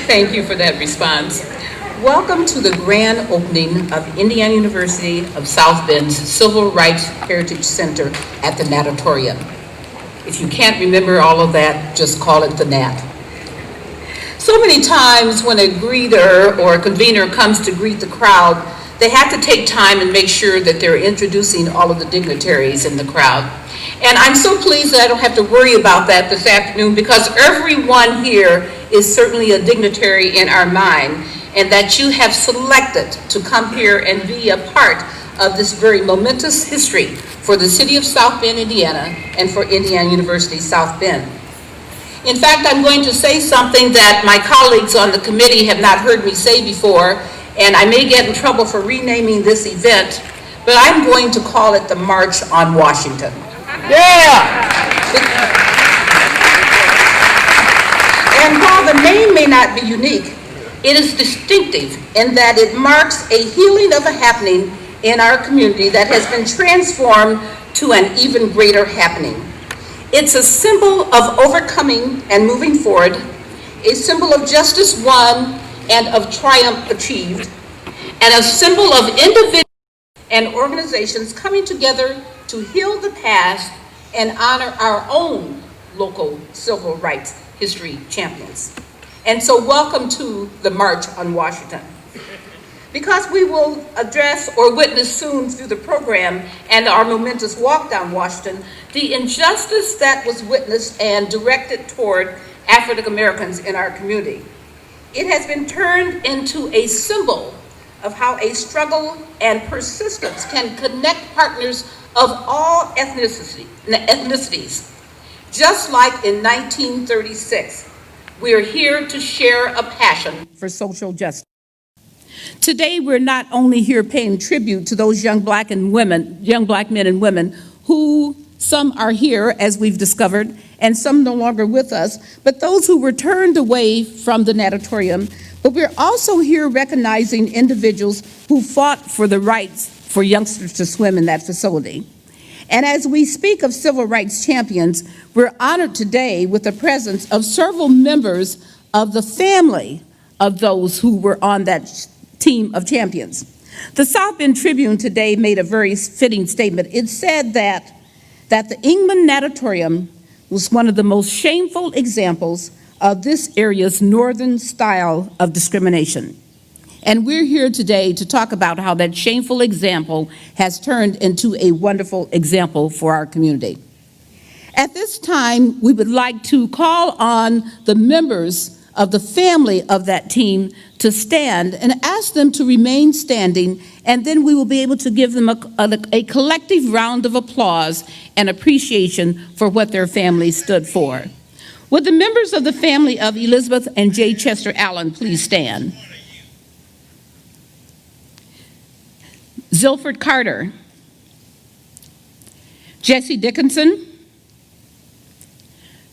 Thank you for that response. Welcome to the grand opening of Indiana University of South Bend's Civil Rights Heritage Center at the Natatorium. If you can't remember all of that, just call it the Nat. So many times when a greeter or a convener comes to greet the crowd, they have to take time and make sure that they're introducing all of the dignitaries in the crowd. And I'm so pleased that I don't have to worry about that this afternoon, because everyone here is certainly a dignitary in our mind, and that you have selected to come here and be a part of this very momentous history for the city of South Bend, Indiana, and for Indiana University South Bend. In fact, I'm going to say something that my colleagues on the committee have not heard me say before, and I may get in trouble for renaming this event, but I'm going to call it the March on Washington. Yeah! And while the name may not be unique, it is distinctive in that it marks a healing of a happening in our community that has been transformed to an even greater happening. It's a symbol of overcoming and moving forward, a symbol of justice won and of triumph achieved, and a symbol of individuals and organizations coming together to heal the past and honor our own local civil rights history champions. And so welcome to the March on Washington. Because we will address or witness soon through the program and our momentous walk down Washington, the injustice that was witnessed and directed toward African Americans in our community. It has been turned into a symbol of how a struggle and persistence can connect partners of all ethnicities. Just like in 1936, we are here to share a passion for social justice. Today, we're not only here paying tribute to those young black men and women who, some are here, as we've discovered, and some no longer with us, but those who were turned away from the natatorium. But we're also here recognizing individuals who fought for the rights for youngsters to swim in that facility. And as we speak of civil rights champions, we're honored today with the presence of several members of the family of those who were on that team of champions. The South Bend Tribune today made a very fitting statement. It said that the Engman Natatorium was one of the most shameful examples of this area's northern style of discrimination. And we're here today to talk about how that shameful example has turned into a wonderful example for our community. At this time, we would like to call on the members of the family of that team to stand and ask them to remain standing, and then we will be able to give them a collective round of applause and appreciation for what their family stood for. Would the members of the family of Elizabeth and J. Chester Allen please stand? Zilford Carter, Jesse Dickinson,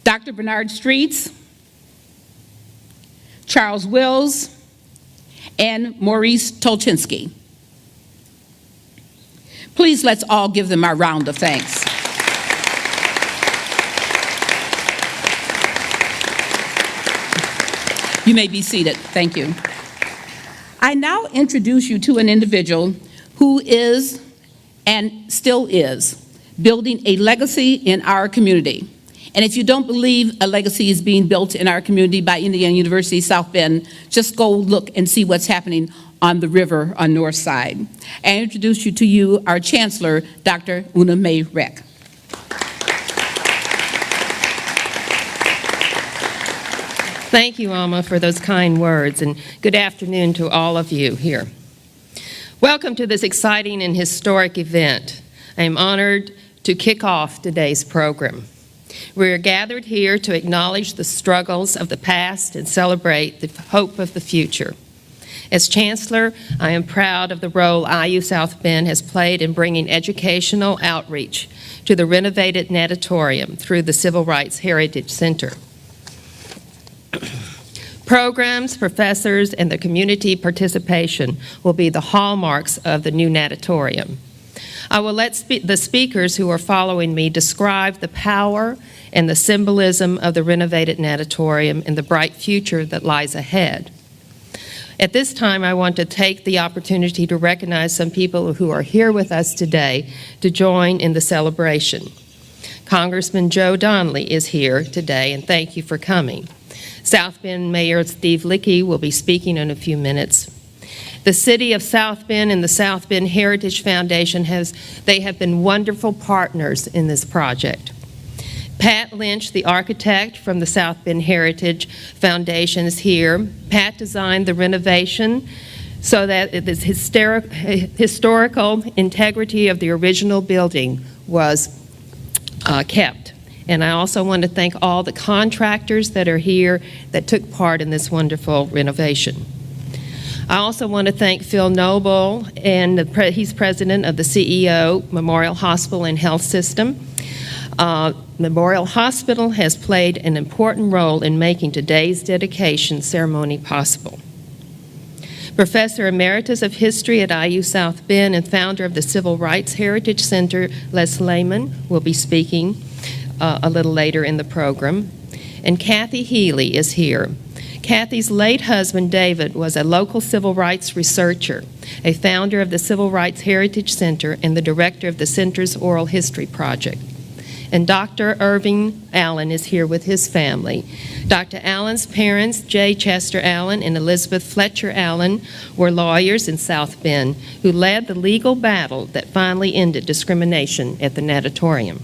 Dr. Bernard Streets, Charles Wills, and Maurice Tolchinsky. Please let's all give them our round of thanks. You may be seated. Thank you. I now introduce you to an individual who is, and still is, building a legacy in our community. And if you don't believe a legacy is being built in our community by Indiana University South Bend, just go look and see what's happening on the river on North Side. I introduce you to our Chancellor, Dr. Una Mae Reck. Thank you, Alma, for those kind words, and good afternoon to all of you here. Welcome to this exciting and historic event. I am honored to kick off today's program. We are gathered here to acknowledge the struggles of the past and celebrate the hope of the future. As Chancellor, I am proud of the role IU South Bend has played in bringing educational outreach to the renovated natatorium through the Civil Rights Heritage Center. Programs, professors, and the community participation will be the hallmarks of the new natatorium. I will let the speakers who are following me describe the power and the symbolism of the renovated natatorium and the bright future that lies ahead. At this time, I want to take the opportunity to recognize some people who are here with us today to join in the celebration. Congressman Joe Donnelly is here today, and thank you for coming. South Bend Mayor Steve Lickey will be speaking in a few minutes. The City of South Bend and the South Bend Heritage Foundation have been wonderful partners in this project. Pat Lynch, the architect from the South Bend Heritage Foundation, is here. Pat designed the renovation so that the historical integrity of the original building was kept. And I also want to thank all the contractors that are here that took part in this wonderful renovation. I also want to thank Phil Noble, and he's president of the CEO Memorial Hospital and Health System. Memorial Hospital has played an important role in making today's dedication ceremony possible. Professor Emeritus of History at IU South Bend and founder of the Civil Rights Heritage Center, Les Lehman, will be speaking a little later in the program. And Kathy Healy is here. Kathy's late husband, David, was a local civil rights researcher, a founder of the Civil Rights Heritage Center, and the director of the center's Oral History Project. And Dr. Irving Allen is here with his family. Dr. Allen's parents, J. Chester Allen and Elizabeth Fletcher Allen, were lawyers in South Bend who led the legal battle that finally ended discrimination at the natatorium.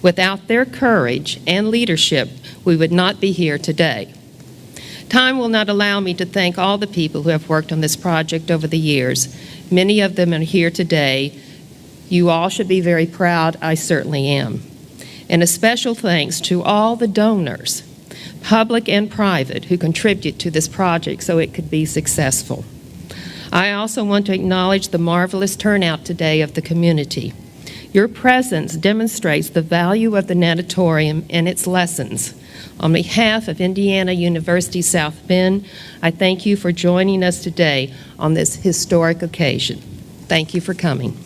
Without their courage and leadership, we would not be here today. Time will not allow me to thank all the people who have worked on this project over the years. Many of them are here today. You all should be very proud. I certainly am. And a special thanks to all the donors, public and private, who contribute to this project so it could be successful. I also want to acknowledge the marvelous turnout today of the community. Your presence demonstrates the value of the natatorium and its lessons. On behalf of Indiana University South Bend, I thank you for joining us today on this historic occasion. Thank you for coming.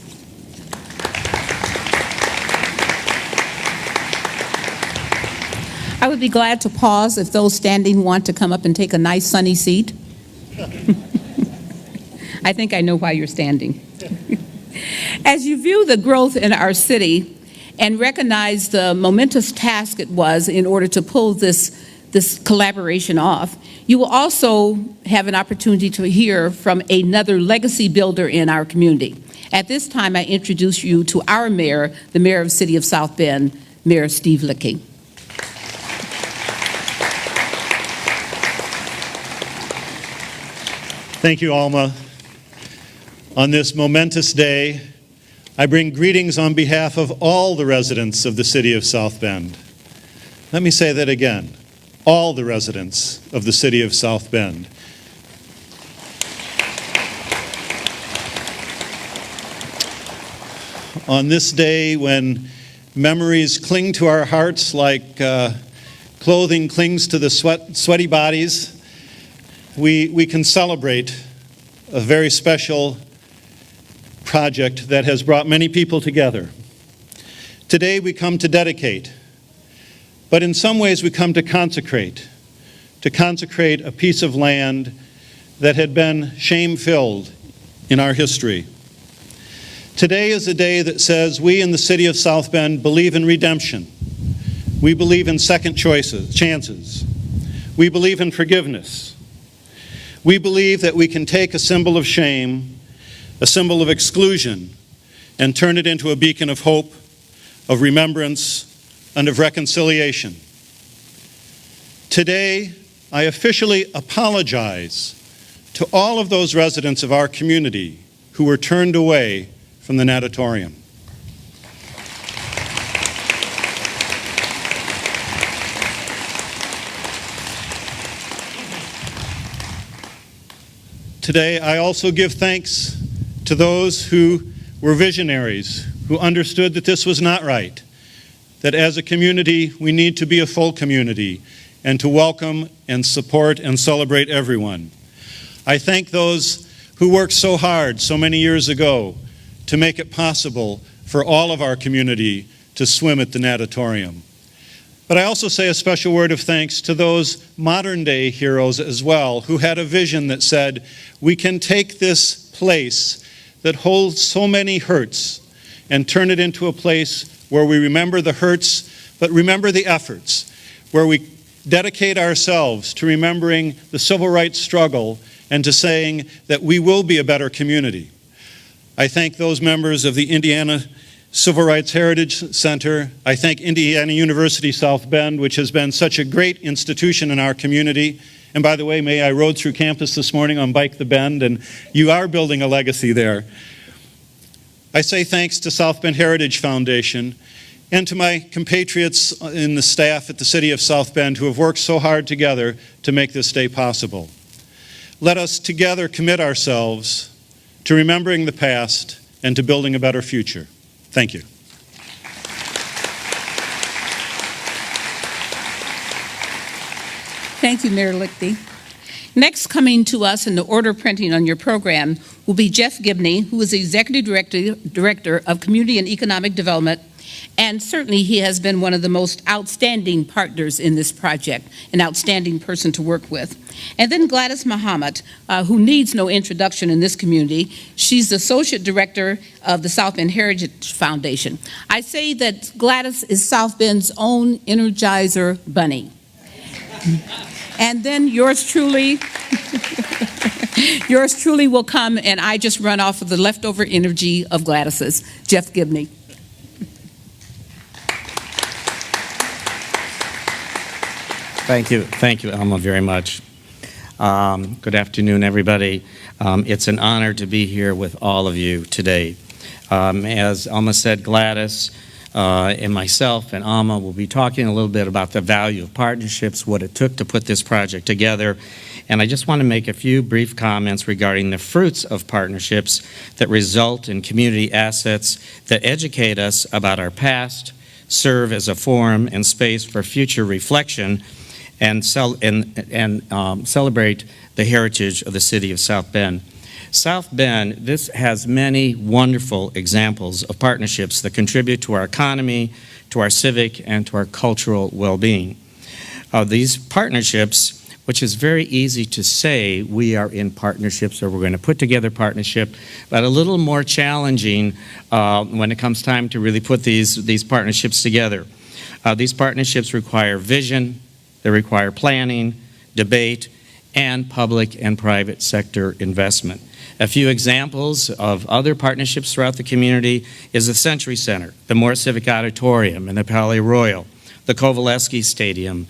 I would be glad to pause if those standing want to come up and take a nice sunny seat. I think I know why you're standing. As you view the growth in our city and recognize the momentous task it was in order to pull this collaboration off, you will also have an opportunity to hear from another legacy builder in our community. At this time, I introduce you to our mayor, the mayor of the City of South Bend, Mayor Steve Lickey. Thank you, Alma. On this momentous day, I bring greetings on behalf of all the residents of the City of South Bend. Let me say that again, all the residents of the City of South Bend. On this day, when memories cling to our hearts like clothing clings to the sweaty bodies, we can celebrate a very special project that has brought many people together. Today we come to dedicate, but in some ways we come to consecrate a piece of land that had been shame-filled in our history. Today is a day that says we in the City of South Bend believe in redemption. We believe in second chances. We believe in forgiveness. We believe that we can take a symbol of shame, a symbol of exclusion, and turn it into a beacon of hope, of remembrance, and of reconciliation. Today, I officially apologize to all of those residents of our community who were turned away from the natatorium. Today, I also give thanks to those who were visionaries, who understood that this was not right, that as a community, we need to be a full community and to welcome and support and celebrate everyone. I thank those who worked so hard so many years ago to make it possible for all of our community to swim at the natatorium. But I also say a special word of thanks to those modern-day heroes as well, who had a vision that said, we can take this place that holds so many hurts and turn it into a place where we remember the hurts, but remember the efforts, where we dedicate ourselves to remembering the civil rights struggle and to saying that we will be a better community. I thank those members of the Indiana Civil Rights Heritage Center. I thank Indiana University South Bend, which has been such a great institution in our community. And by the way, I rode through campus this morning on Bike the Bend, and you are building a legacy there. I say thanks to South Bend Heritage Foundation and to my compatriots in the staff at the City of South Bend who have worked so hard together to make this day possible. Let us together commit ourselves to remembering the past and to building a better future. Thank you. Thank you, Mayor Lichty. Next coming to us in the order printing on your program will be Jeff Gibney, who is the Executive Director of Community and Economic Development, and certainly he has been one of the most outstanding partners in this project, an outstanding person to work with. And then Gladys Muhammad, who needs no introduction in this community. She's the Associate Director of the South Bend Heritage Foundation. I say that Gladys is South Bend's own Energizer Bunny. And then yours truly will come, and I just run off of the leftover energy of Gladys's. Jeff Gibney. Thank you, Elma, very much. Good afternoon, everybody. It's an honor to be here with all of you today. As Elma said, Gladys and myself and Alma will be talking a little bit about the value of partnerships, what it took to put this project together. And I just want to make a few brief comments regarding the fruits of partnerships that result in community assets that educate us about our past, serve as a forum and space for future reflection, and celebrate the heritage of the city of South Bend. South Bend, this has many wonderful examples of partnerships that contribute to our economy, to our civic, and to our cultural well-being. These partnerships, which is very easy to say we are in partnerships or we're going to put together partnership, but a little more challenging when it comes time to really put these partnerships together. These partnerships require vision, they require planning, debate, and public and private sector investment. A few examples of other partnerships throughout the community is the Century Center, the Moore Civic Auditorium, and the Palais Royal, the Kovaleski Stadium,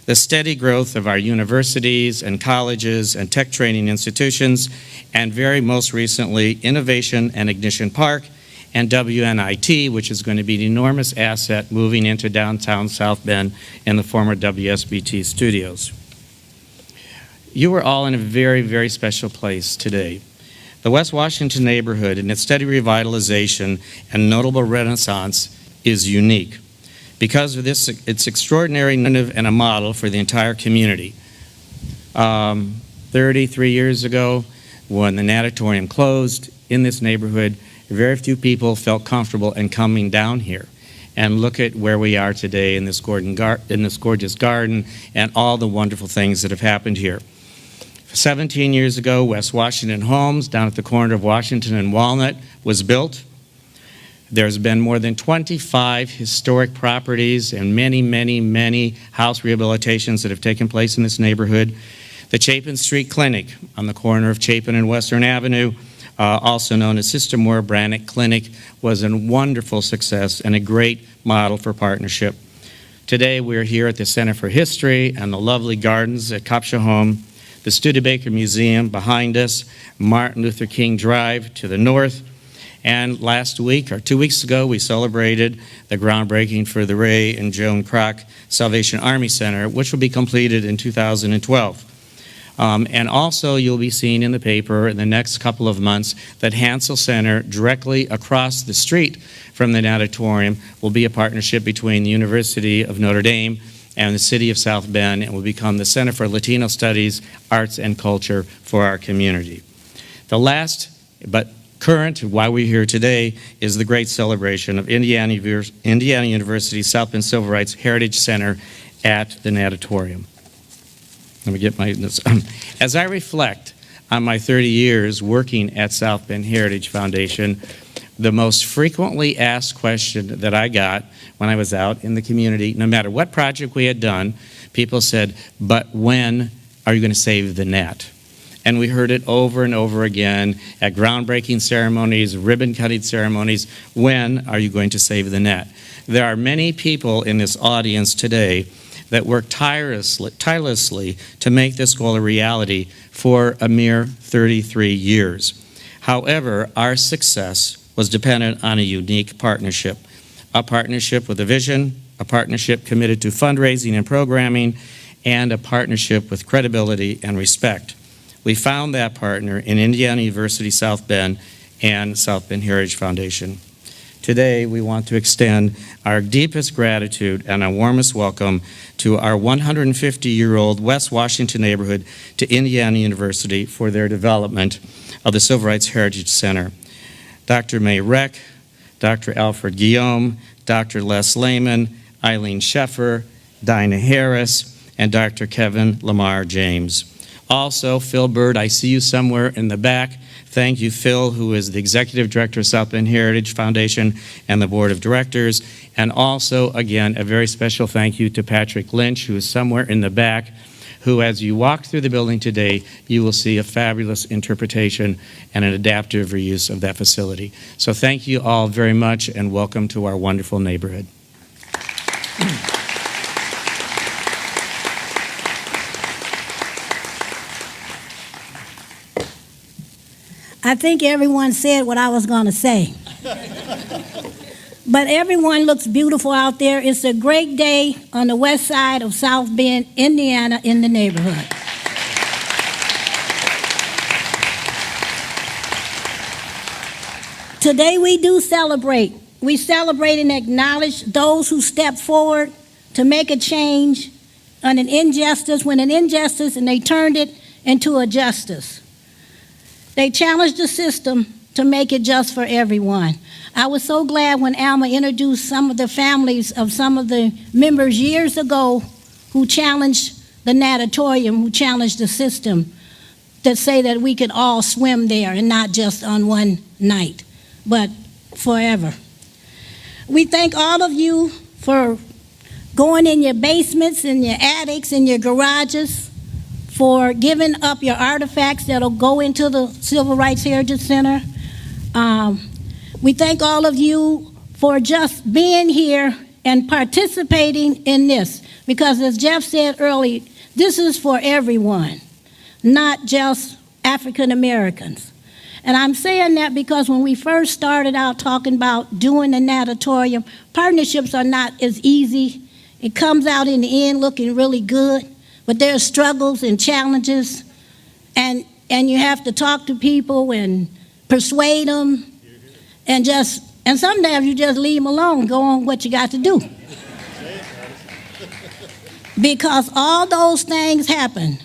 the steady growth of our universities and colleges and tech training institutions, and very most recently, Innovation and Ignition Park, and WNIT, which is going to be an enormous asset moving into downtown South Bend in the former WSBT studios. You are all in a very, very special place today. The West Washington neighborhood and its steady revitalization and notable renaissance is unique. Because of this, it's extraordinary and a model for the entire community. 33 years ago, when the natatorium closed in this neighborhood, very few people felt comfortable in coming down here. And look at where we are today in this gorgeous garden and all the wonderful things that have happened here. 17 years ago, West Washington Homes, down at the corner of Washington and Walnut, was built. There's been more than 25 historic properties and many, many, many house rehabilitations that have taken place in this neighborhood. The Chapin Street Clinic on the corner of Chapin and Western Avenue, also known as Sister Moore Brannick Clinic, was a wonderful success and a great model for partnership. Today we're here at the Center for History and the lovely gardens at Copshahome, the Studebaker Museum behind us, Martin Luther King Drive to the north, and last week, or 2 weeks ago, we celebrated the groundbreaking for the Ray and Joan Kroc Salvation Army Center, which will be completed in 2012. And also, you'll be seeing in the paper in the next couple of months that Hansel Center, directly across the street from the natatorium, will be a partnership between the University of Notre Dame and the City of South Bend, and will become the Center for Latino Studies, Arts, and Culture for our community. The last, but Current, why we're here today, is the great celebration of Indiana University South Bend Civil Rights Heritage Center at the Natatorium. Let me get my notes. As I reflect on my 30 years working at South Bend Heritage Foundation, the most frequently asked question that I got when I was out in the community, no matter what project we had done, people said, but when are you going to save the net? And we heard it over and over again at groundbreaking ceremonies, ribbon-cutting ceremonies. When are you going to save the net? There are many people in this audience today that work tirelessly to make this goal a reality for a mere 33 years. However, our success was dependent on a unique partnership. A partnership with a vision, a partnership committed to fundraising and programming, and a partnership with credibility and respect. We found that partner in Indiana University South Bend and South Bend Heritage Foundation. Today, we want to extend our deepest gratitude and our warmest welcome to our 150-year-old West Washington neighborhood to Indiana University for their development of the Civil Rights Heritage Center. Dr. May Reck, Dr. Alfred Guillaume, Dr. Les Lehman, Eileen Sheffer, Dinah Harris, and Dr. Kevin Lamar James. Also, Phil Bird, I see you somewhere in the back. Thank you, Phil, who is the Executive Director of South Bend Heritage Foundation and the Board of Directors. And also, again, a very special thank you to Patrick Lynch, who is somewhere in the back, who, as you walk through the building today, you will see a fabulous interpretation and an adaptive reuse of that facility. So thank you all very much, and welcome to our wonderful neighborhood. I think everyone said what I was going to say. But everyone looks beautiful out there. It's a great day on the west side of South Bend, Indiana, in the neighborhood. Today we do celebrate. We celebrate and acknowledge those who step forward to make a change on an injustice, when an injustice, and they turned it into a justice. They challenged the system to make it just for everyone. I was so glad when Alma introduced some of the families of some of the members years ago who challenged the natatorium, who challenged the system, to say that we could all swim there, and not just on one night, but forever. We thank all of you for going in your basements, in your attics, in your garages, for giving up your artifacts that'll go into the Civil Rights Heritage Center. We thank all of you for just being here and participating in this, because as Jeff said earlier, this is for everyone, not just African Americans. And I'm saying that because when we first started out talking about doing the natatorium, partnerships are not as easy. It comes out in the end looking really good. But there are struggles and challenges, and you have to talk to people and persuade them, and sometimes you just leave them alone, go on what you got to do. Because all those things happen.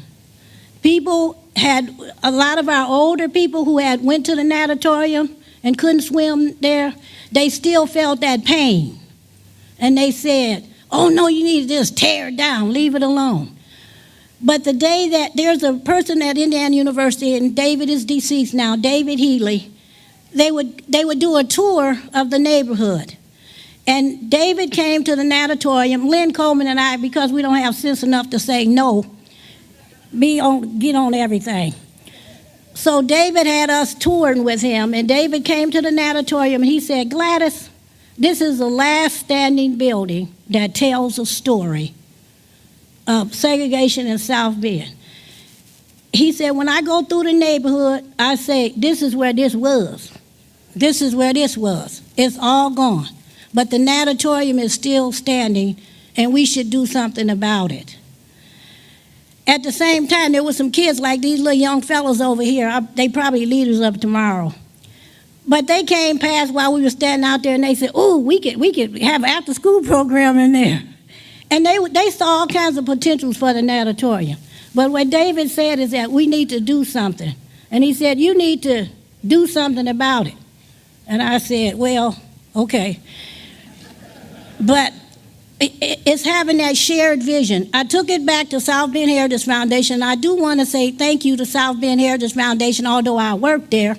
People had, a lot of our older people who had went to the natatorium and couldn't swim there, they still felt that pain. And they said, oh no, you need to just tear it down, leave it alone. But the day that there's a person at Indiana University, and David is deceased now, David Healy, they would do a tour of the neighborhood. And David came to the natatorium, Lynn Coleman and I, because we don't have sense enough to say no, get on everything. So David had us touring with him, and David came to the natatorium and he said, Gladys, this is the last standing building that tells a story of segregation in South Bend. He said, when I go through the neighborhood, I say, this is where this was. This is where this was. It's all gone. But the natatorium is still standing, and we should do something about it. At the same time, there were some kids like these little young fellows over here. They probably leaders of tomorrow. But they came past while we were standing out there, and they said, oh, we could have an after-school program in there. And they saw all kinds of potentials for the natatorium. But what David said is that we need to do something. And he said, you need to do something about it. And I said, well, okay. But it's having that shared vision. I took it back to South Bend Heritage Foundation. I do want to say thank you to South Bend Heritage Foundation, although I work there.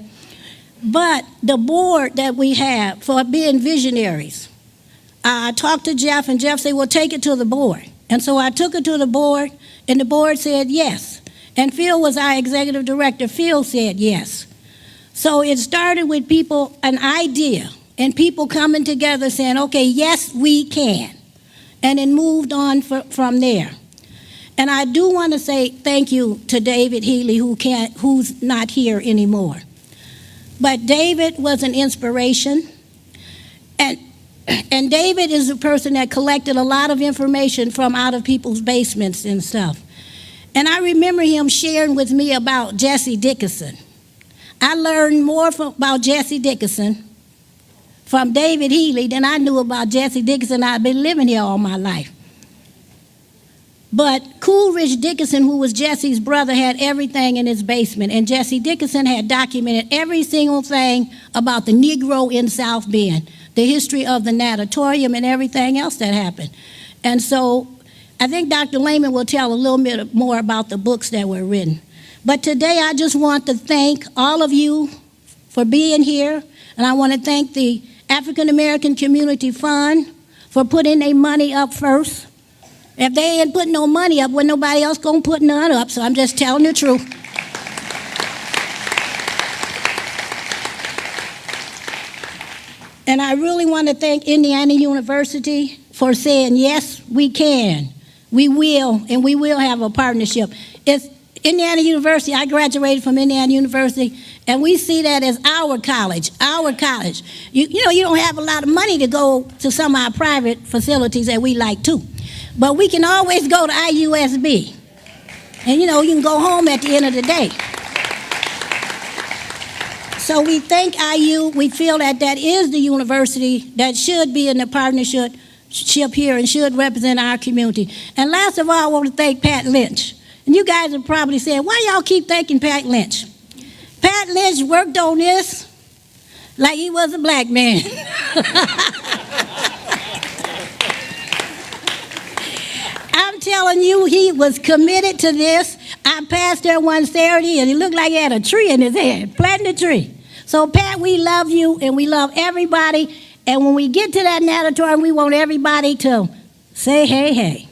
But the board that we have for being visionaries, I talked to Jeff, and Jeff said, well, take it to the board. And so I took it to the board, and the board said yes. And Phil was our executive director. Phil said yes. So it started with people, an idea, and people coming together saying, okay, yes, we can. And it moved on from there. And I do want to say thank you to David Healy, who's not here anymore. But David was an inspiration. And David is a person that collected a lot of information from out of people's basements and stuff. And I remember him sharing with me about Jesse Dickinson. I learned more about Jesse Dickinson from David Healy than I knew about Jesse Dickinson. I've been living here all my life. But Coolidge Dickinson, who was Jesse's brother, had everything in his basement. And Jesse Dickinson had documented every single thing about the Negro in South Bend, the history of the natatorium and everything else that happened. And so I think Dr. Lehman will tell a little bit more about the books that were written. But today I just want to thank all of you for being here. And I want to thank the African American Community Fund for putting their money up first. If they ain't putting no money up, well, nobody else gonna put none up, so I'm just telling the truth. And I really want to thank Indiana University for saying, yes, we can, we will, and we will have a partnership. It's Indiana University, I graduated from Indiana University, and we see that as our college, our college. You know, you don't have a lot of money to go to some of our private facilities that we like too. But we can always go to IUSB. And you know, you can go home at the end of the day. So we thank IU. We feel that that is the university that should be in the partnership here and should represent our community. And last of all, I want to thank Pat Lynch. And you guys are probably saying, why y'all keep thanking Pat Lynch? Pat Lynch worked on this like he was a black man. I'm telling you, he was committed to this. I passed there one Saturday, and he looked like he had a tree in his head, planting a tree. So, Pat, we love you, and we love everybody. And when we get to that natatorium, we want everybody to say, hey, hey.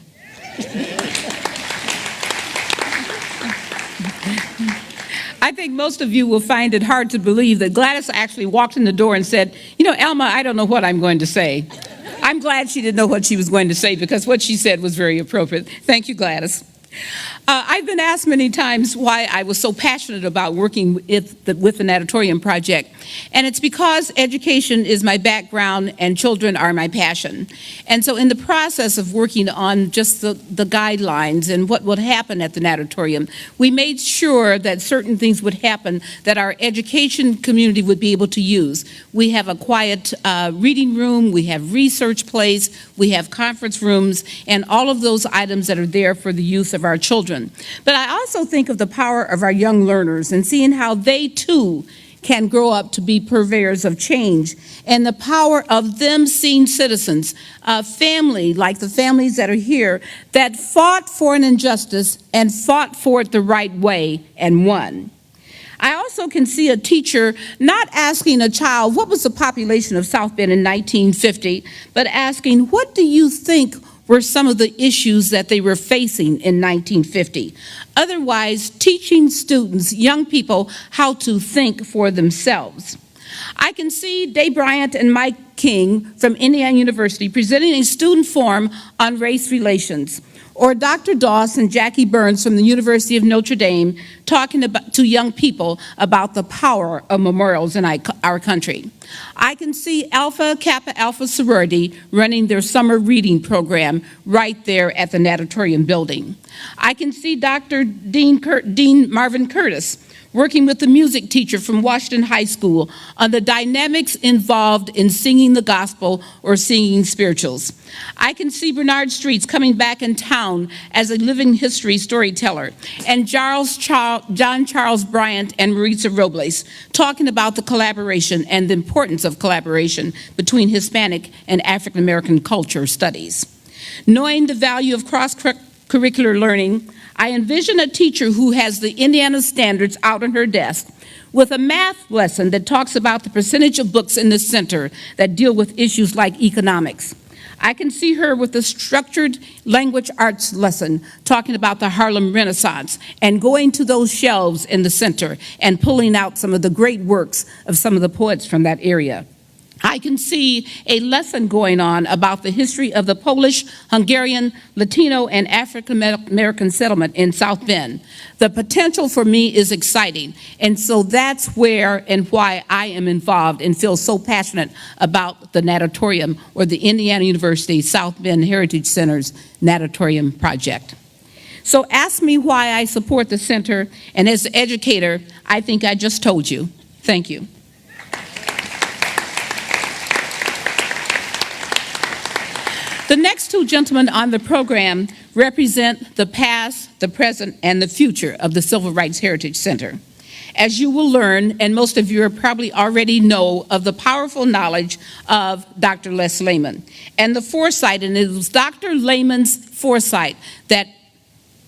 I think most of you will find it hard to believe that Gladys actually walked in the door and said, you know, Elma, I don't know what I'm going to say. I'm glad she didn't know what she was going to say because what she said was very appropriate. Thank you, Gladys. I've been asked many times why I was so passionate about working with the Natatorium Project, and it's because education is my background and children are my passion. And so in the process of working on just the guidelines and what would happen at the Natatorium, we made sure that certain things would happen that our education community would be able to use. We have a quiet reading room, we have research place, we have conference rooms, and all of those items that are there for the use of our children. But I also think of the power of our young learners and seeing how they too can grow up to be purveyors of change, and the power of them seeing citizens, family like the families that are here that fought for an injustice and fought for it the right way and won. I also can see a teacher not asking a child what was the population of South Bend in 1950, but asking, what do you think were some of the issues that they were facing in 1950. Otherwise, teaching students, young people, how to think for themselves. I can see Dave Bryant and Mike King from Indiana University presenting a student forum on race relations, or Dr. Doss and Jackie Burns from the University of Notre Dame talking to young people about the power of memorials in our country. I can see Alpha Kappa Alpha sorority running their summer reading program right there at the Natatorium building. I can see Dr. Dean Marvin Curtis working with the music teacher from Washington High School on the dynamics involved in singing singing the gospel or singing spirituals. I can see Bernard Streets coming back in town as a living history storyteller, and John Charles Bryant and Maritza Robles talking about the collaboration and the importance of collaboration between Hispanic and African American culture studies. Knowing the value of cross-curricular learning, I envision a teacher who has the Indiana standards out on her desk with a math lesson that talks about the percentage of books in the center that deal with issues like economics. I can see her with a structured language arts lesson talking about the Harlem Renaissance and going to those shelves in the center and pulling out some of the great works of some of the poets from that area. I can see a lesson going on about the history of the Polish, Hungarian, Latino, and African American settlement in South Bend. The potential for me is exciting, and so that's where and why I am involved and feel so passionate about the Natatorium, or the Indiana University South Bend Heritage Center's Natatorium project. So ask me why I support the center, and as an educator, I think I just told you. Thank you. The next two gentlemen on the program represent the past, the present, and the future of the Civil Rights Heritage Center. As you will learn, and most of you probably already know of the powerful knowledge of Dr. Les Lehman and the foresight, and it was Dr. Lehman's foresight that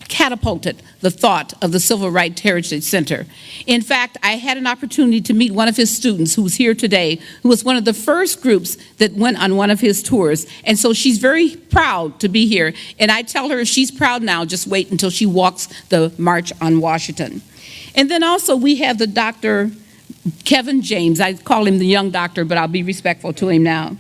catapulted the thought of the Civil Rights Heritage Center. In fact, I had an opportunity to meet one of his students who's here today, who was one of the first groups that went on one of his tours. And so she's very proud to be here. And I tell her if she's proud now, just wait until she walks the March on Washington. And then also we have the Dr. Kevin James. I call him the young doctor, but I'll be respectful to him now.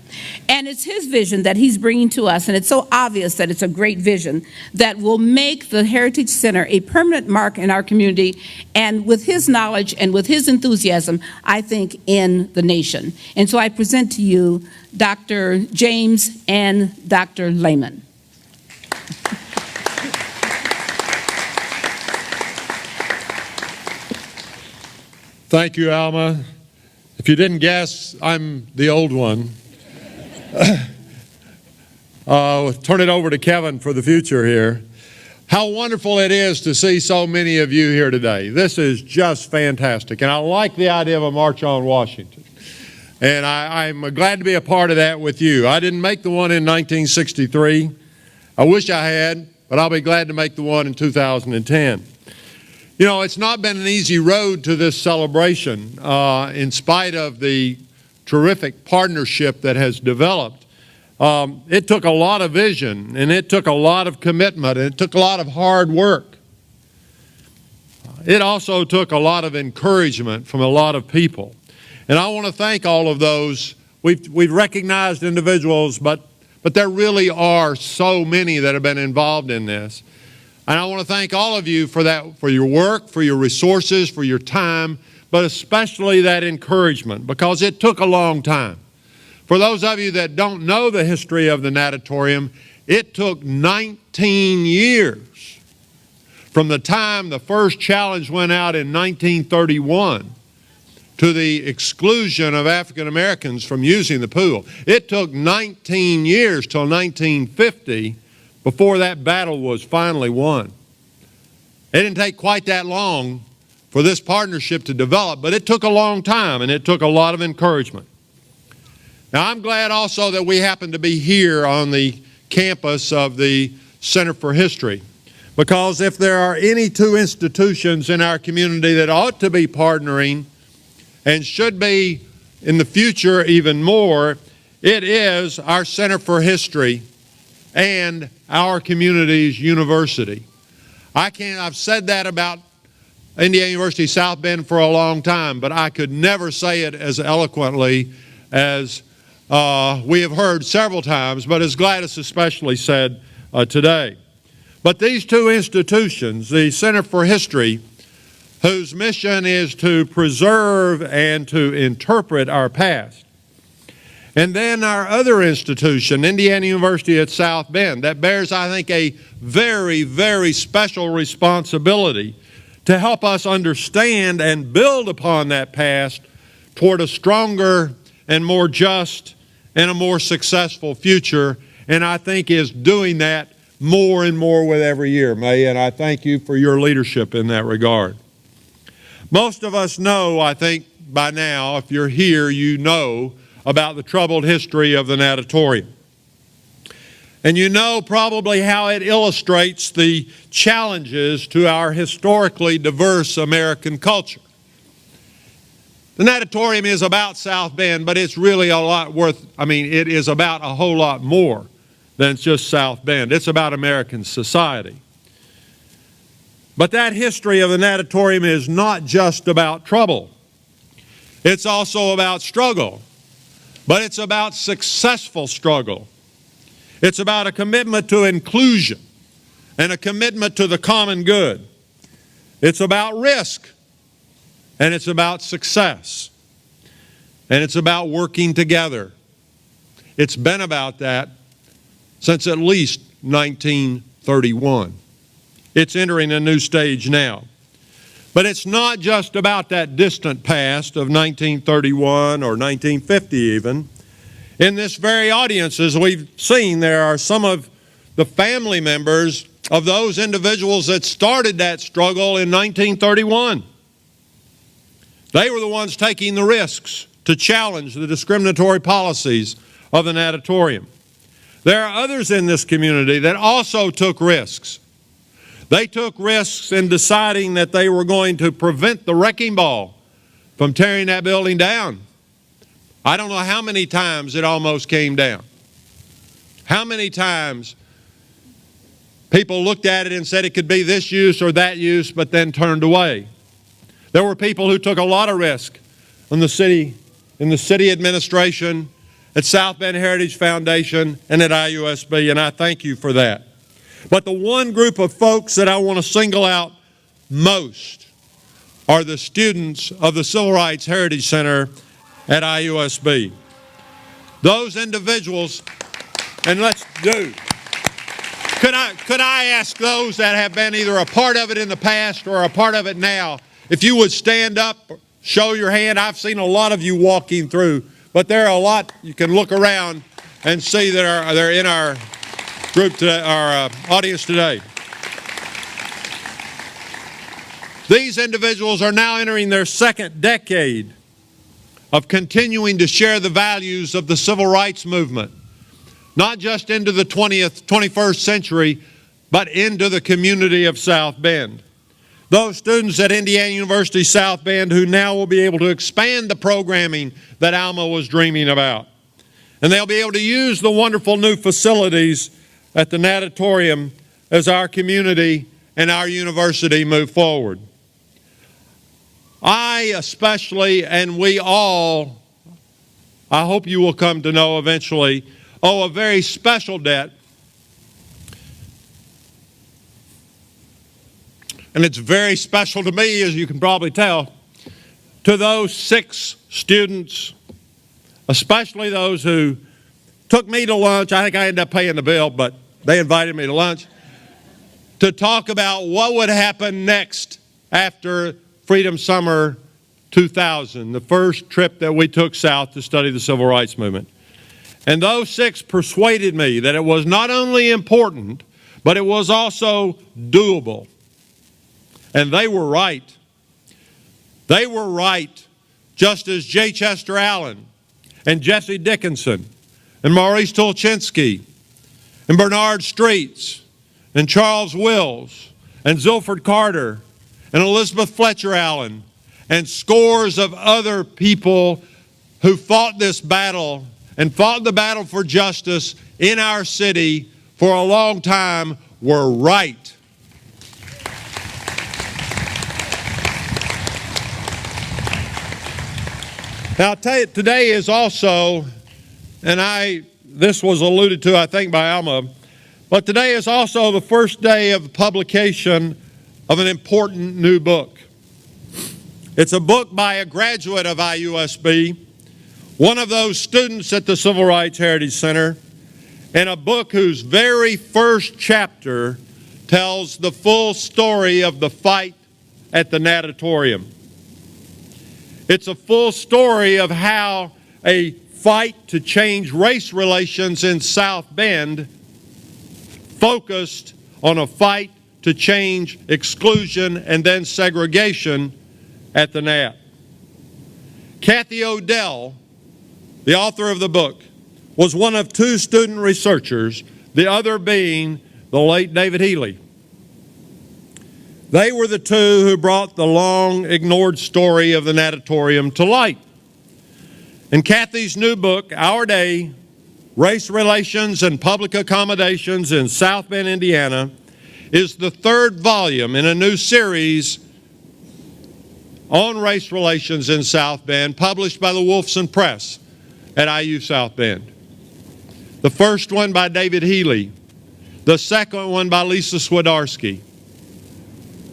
And it's his vision that he's bringing to us, and it's so obvious that it's a great vision that will make the Heritage Center a permanent mark in our community, and with his knowledge and with his enthusiasm, I think, in the nation. And so I present to you Dr. James and Dr. Lehman. Thank you, Alma. If you didn't guess, I'm the old one. Turn it over to Kevin for the future here. How wonderful it is to see so many of you here today. This is just fantastic. And I like the idea of a March on Washington. And I'm glad to be a part of that with you. I didn't make the one in 1963. I wish I had, but I'll be glad to make the one in 2010. You know, it's not been an easy road to this celebration in spite of the terrific partnership that has developed. It took a lot of vision, and it took a lot of commitment, and it took a lot of hard work. It also took a lot of encouragement from a lot of people. And I want to thank all of those. We've recognized individuals, but there really are so many that have been involved in this. And I want to thank all of you for that, for your work, for your resources, for your time, but especially that encouragement, because it took a long time. For those of you that don't know the history of the Natatorium, it took 19 years from the time the first challenge went out in 1931 to the exclusion of African Americans from using the pool. It took 19 years till 1950 before that battle was finally won. It didn't take quite that long for this partnership to develop, but it took a long time, and it took a lot of encouragement. Now, I'm glad also that we happen to be here on the campus of the Center for History, because if there are any two institutions in our community that ought to be partnering and should be in the future even more, it is our Center for History and our community's university. I've said that about Indiana University South Bend for a long time, but I could never say it as eloquently as we have heard several times, but as Gladys especially said today. But these two institutions, the Center for History, whose mission is to preserve and to interpret our past, and then our other institution, Indiana University at South Bend, that bears, I think, a very, very special responsibility to help us understand and build upon that past toward a stronger and more just and a more successful future, and I think is doing that more and more with every year, May, and I thank you for your leadership in that regard. Most of us know, I think by now, if you're here, you know about the troubled history of the natatorium. And you know probably how it illustrates the challenges to our historically diverse American culture. The natatorium is about South Bend, but it's really it is about a whole lot more than just South Bend. It's about American society. But that history of the natatorium is not just about trouble. It's also about struggle, but it's about successful struggle. It's about a commitment to inclusion and a commitment to the common good. It's about risk, and it's about success, and it's about working together. It's been about that since at least 1931. It's entering a new stage now. But it's not just about that distant past of 1931 or 1950 even. In this very audience, as we've seen, there are some of the family members of those individuals that started that struggle in 1931. They were the ones taking the risks to challenge the discriminatory policies of the natatorium. There are others in this community that also took risks. They took risks in deciding that they were going to prevent the wrecking ball from tearing that building down. I don't know how many times it almost came down. How many times people looked at it and said it could be this use or that use, but then turned away. There were people who took a lot of risk in the city administration, at South Bend Heritage Foundation, and at IUSB, and I thank you for that. But the one group of folks that I want to single out most are the students of the Civil Rights Heritage Center at IUSB. Those individuals, and could I ask those that have been either a part of it in the past or a part of it now, if you would stand up, show your hand. I've seen a lot of you walking through, but there are a lot you can look around and see that they're in our group today, our audience today. These individuals are now entering their second decade of continuing to share the values of the civil rights movement, not just into the 21st century, but into the community of South Bend. Those students at Indiana University South Bend who now will be able to expand the programming that Alma was dreaming about. And they'll be able to use the wonderful new facilities at the natatorium as our community and our university move forward. I especially, and we all, I hope you will come to know eventually, owe a very special debt. And it's very special to me, as you can probably tell, to those 6 students, especially those who took me to lunch. I think I ended up paying the bill, but they invited me to lunch to talk about what would happen next after Freedom Summer 2000, the first trip that we took south to study the civil rights movement. And those 6 persuaded me that it was not only important, but it was also doable. And they were right. They were right, just as J. Chester Allen and Jesse Dickinson and Maurice Tulchinsky and Bernard Streets and Charles Wills and Zilford Carter and Elizabeth Fletcher Allen and scores of other people who fought this battle and fought the battle for justice in our city for a long time were right. Now, I'll tell you, today is also, and this was alluded to, I think, by Alma, but today is also the first day of publication of an important new book. It's a book by a graduate of IUSB, one of those students at the Civil Rights Heritage Center, and a book whose very first chapter tells the full story of the fight at the natatorium. It's a full story of how a fight to change race relations in South Bend focused on a fight to change exclusion and then segregation at the Nat. Kathy Odell, the author of the book, was one of two student researchers, the other being the late David Healy. They were the two who brought the long-ignored story of the natatorium to light. And Kathy's new book, Our Day, Race Relations and Public Accommodations in South Bend, Indiana, is the third volume in a new series on race relations in South Bend, published by the Wolfson Press at IU South Bend. The first one by David Healy, the second one by Lisa Swidarski,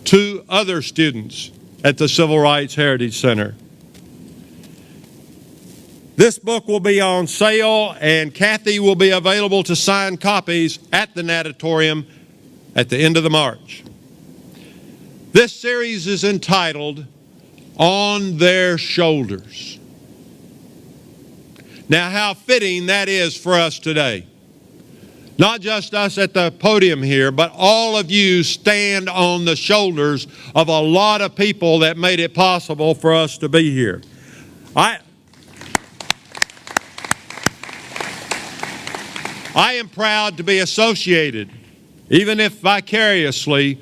two other students at the Civil Rights Heritage Center. This book will be on sale, and Kathy will be available to sign copies at the natatorium at the end of the March. This series is entitled On Their Shoulders. Now, how fitting that is for us today. Not just us at the podium here, but all of you stand on the shoulders of a lot of people that made it possible for us to be here. I am proud to be associated, even if vicariously,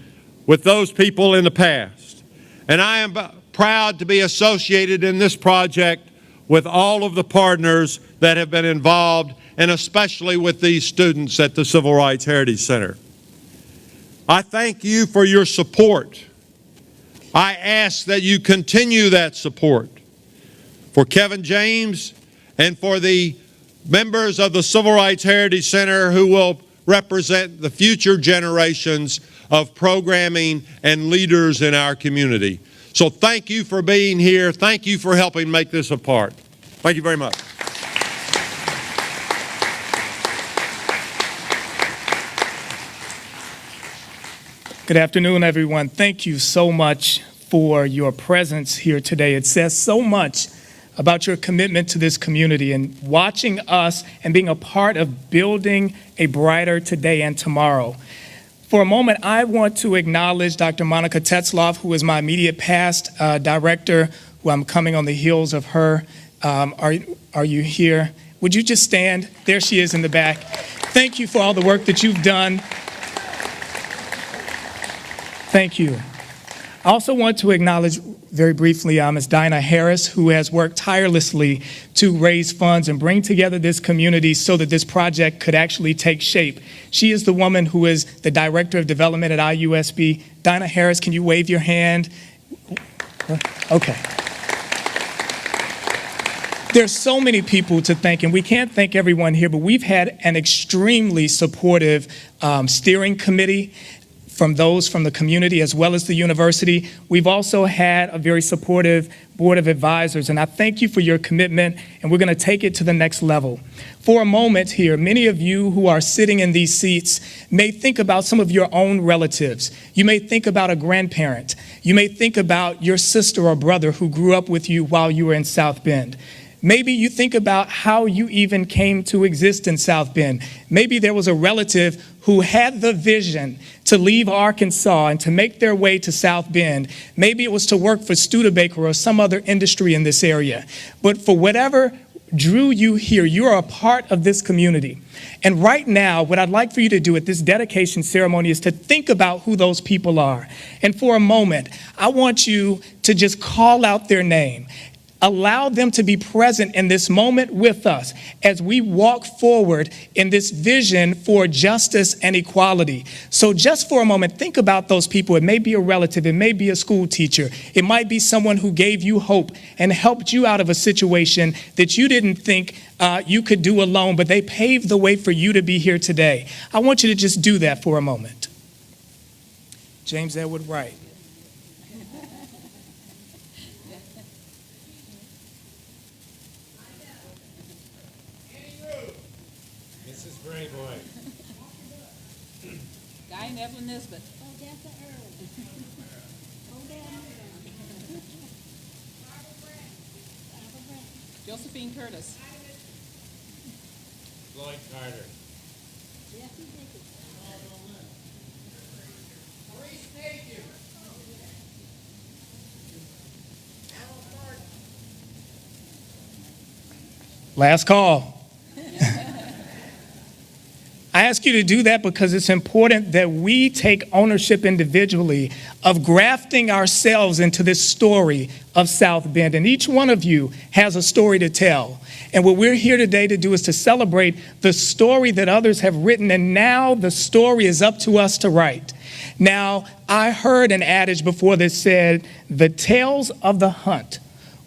with those people in the past. And I am proud to be associated in this project with all of the partners that have been involved, and especially with these students at the Civil Rights Heritage Center. I thank you for your support. I ask that you continue that support for Kevin James and for the members of the Civil Rights Heritage Center who will represent the future generations of programming and leaders in our community. So thank you for being here. Thank you for helping make this a part. Thank you very much. Good afternoon, everyone. Thank you so much for your presence here today. It says so much about your commitment to this community and watching us and being a part of building a brighter today and tomorrow. For a moment, I want to acknowledge Dr. Monica Tetzloff, who is my immediate past director, who I'm coming on the heels of her. Are you here? Would you just stand? There she is in the back. Thank you for all the work that you've done. Thank you. I also want to acknowledge very briefly Ms. Dinah Harris, who has worked tirelessly to raise funds and bring together this community so that this project could actually take shape. She is the woman who is the Director of Development at IUSB. Dinah Harris, can you wave your hand? Okay. There's so many people to thank, and we can't thank everyone here, but we've had an extremely supportive steering committee from those from the community as well as the university. We've also had a very supportive board of advisors, and I thank you for your commitment, and we're going to take it to the next level. For a moment here, many of you who are sitting in these seats may think about some of your own relatives. You may think about a grandparent. You may think about your sister or brother who grew up with you while you were in South Bend. Maybe you think about how you even came to exist in South Bend. Maybe there was a relative who had the vision to leave Arkansas and to make their way to South Bend. Maybe it was to work for Studebaker or some other industry in this area. But for whatever drew you here, you are a part of this community. And right now, what I'd like for you to do at this dedication ceremony is to think about who those people are. And for a moment, I want you to just call out their name. Allow them to be present in this moment with us as we walk forward in this vision for justice and equality. So just for a moment, think about those people. It may be a relative. It may be a school teacher. It might be someone who gave you hope and helped you out of a situation that you didn't think you could do alone, but they paved the way for you to be here today. I want you to just do that for a moment. James Edward Wright. Guy Evelyn Nisbet. Josephine Curtis. Last call. I ask you to do that because it's important that we take ownership individually of grafting ourselves into this story of South Bend. And each one of you has a story to tell. And what we're here today to do is to celebrate the story that others have written, and now the story is up to us to write. Now, I heard an adage before that said, the tales of the hunt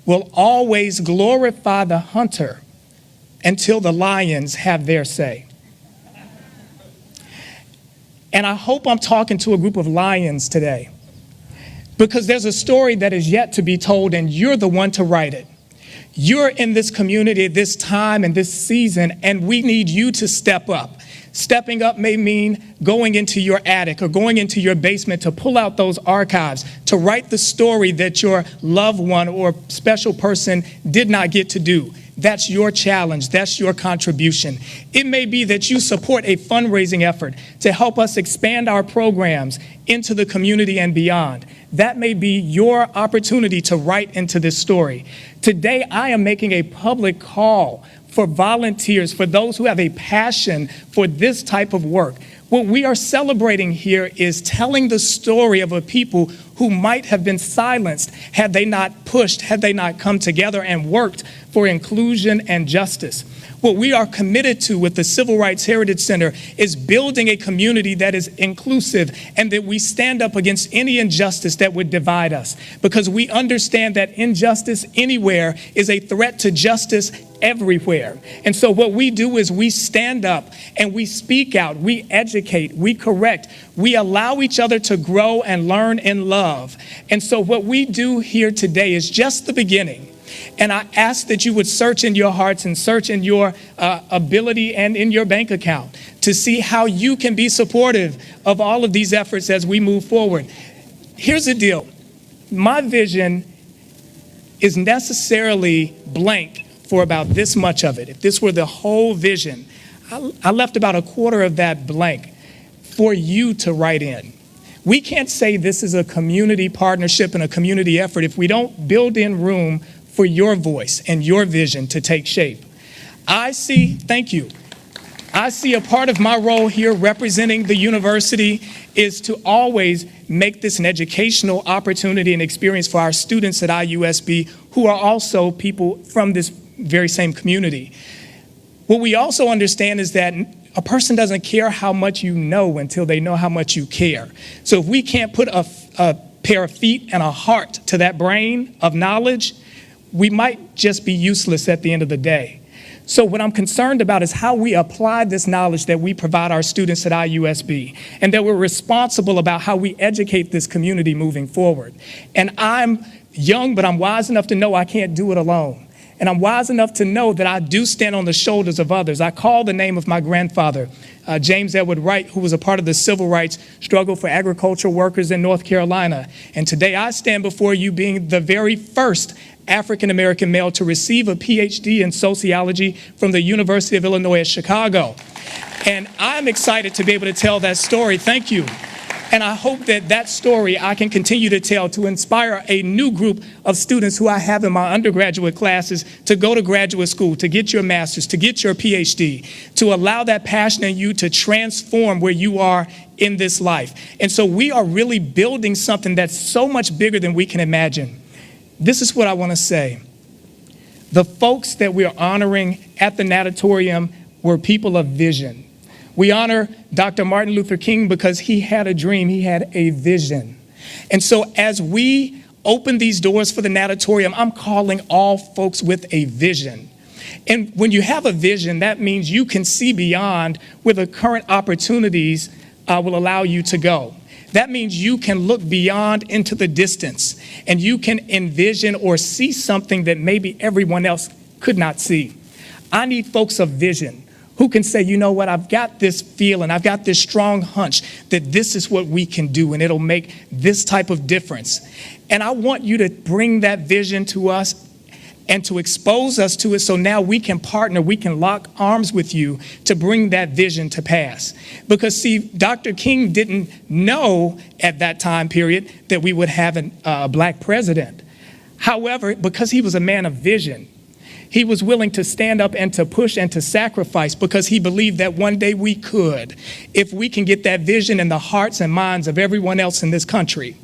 will always glorify the hunter until the lions have their say. And I hope I'm talking to a group of lions today, because there's a story that is yet to be told, and you're the one to write it. You're in this community at this time and this season, and we need you to step up. Stepping up may mean going into your attic or going into your basement to pull out those archives, to write the story that your loved one or special person did not get to do. That's your challenge. That's your contribution. It may be that you support a fundraising effort to help us expand our programs into the community and beyond. That may be your opportunity to write into this story. Today, I am making a public call for volunteers, for those who have a passion for this type of work. What we are celebrating here is telling the story of a people who might have been silenced had they not pushed, had they not come together and worked for inclusion and justice. What we are committed to with the Civil Rights Heritage Center is building a community that is inclusive and that we stand up against any injustice that would divide us, because we understand that injustice anywhere is a threat to justice everywhere. And so what we do is we stand up and we speak out, we educate, we correct, we allow each other to grow and learn in love. And so what we do here today is just the beginning. And I ask that you would search in your hearts and search in your ability and in your bank account to see how you can be supportive of all of these efforts as we move forward. Here's the deal. My vision is necessarily blank for about this much of it. If this were the whole vision, I left about a quarter of that blank for you to write in. We can't say this is a community partnership and a community effort if we don't build in room for your voice and your vision to take shape. Thank you. I see a part of my role here representing the university is to always make this an educational opportunity and experience for our students at IUSB who are also people from this very same community. What we also understand is that a person doesn't care how much you know until they know how much you care. So if we can't put a pair of feet and a heart to that brain of knowledge, we might just be useless at the end of the day. So what I'm concerned about is how we apply this knowledge that we provide our students at IUSB, and that we're responsible about how we educate this community moving forward. And I'm young, but I'm wise enough to know I can't do it alone. And I'm wise enough to know that I do stand on the shoulders of others. I call the name of my grandfather, James Edward Wright, who was a part of the civil rights struggle for agricultural workers in North Carolina. And today I stand before you being the very first African-American male to receive a PhD in sociology from the University of Illinois at Chicago. And I'm excited to be able to tell that story. Thank you. And I hope that that story I can continue to tell to inspire a new group of students who I have in my undergraduate classes to go to graduate school, to get your master's, to get your PhD, to allow that passion in you to transform where you are in this life. And so we are really building something that's so much bigger than we can imagine. This is what I want to say. The folks that we're honoring at the natatorium were people of vision. We honor Dr. Martin Luther King because he had a dream, he had a vision. And so as we open these doors for the natatorium, I'm calling all folks with a vision. And when you have a vision, that means you can see beyond where the current opportunities will allow you to go. That means you can look beyond into the distance and you can envision or see something that maybe everyone else could not see. I need folks of vision who can say, you know what, I've got this feeling, I've got this strong hunch that this is what we can do and it'll make this type of difference. And I want you to bring that vision to us and to expose us to it so now we can partner, we can lock arms with you to bring that vision to pass. Because see, Dr. King didn't know at that time period that we would have a black president. However, because he was a man of vision, he was willing to stand up and to push and to sacrifice because he believed that one day we could, if we can get that vision in the hearts and minds of everyone else in this country.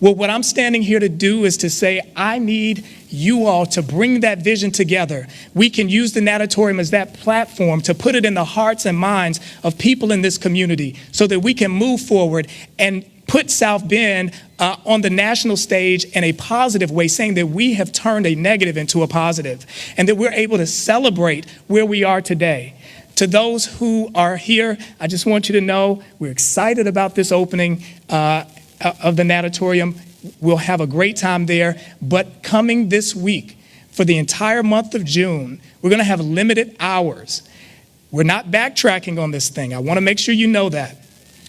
Well, what I'm standing here to do is to say, I need you all to bring that vision together. We can use the Natatorium as that platform to put it in the hearts and minds of people in this community so that we can move forward and put South Bend on the national stage in a positive way, saying that we have turned a negative into a positive and that we're able to celebrate where we are today. To those who are here, I just want you to know we're excited about this opening of the Natatorium. We'll have a great time there, but coming this week for the entire month of June, we're going to have limited hours. We're not backtracking on this thing. I want to make sure you know that.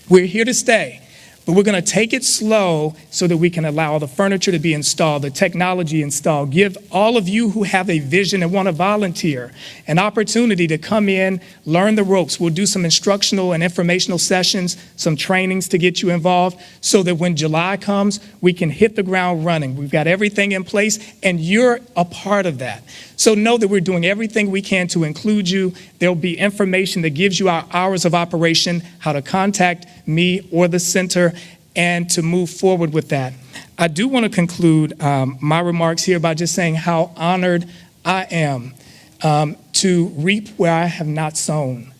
We're here to stay. But we're going to take it slow so that we can allow the furniture to be installed, the technology installed. Give all of you who have a vision and want to volunteer an opportunity to come in, learn the ropes. We'll do some instructional and informational sessions, some trainings to get you involved so that when July comes, we can hit the ground running. We've got everything in place, and you're a part of that. So know that we're doing everything we can to include you. There'll be information that gives you our hours of operation, how to contact me or the center, and to move forward with that. I do want to conclude my remarks here by just saying how honored I am to reap where I have not sown.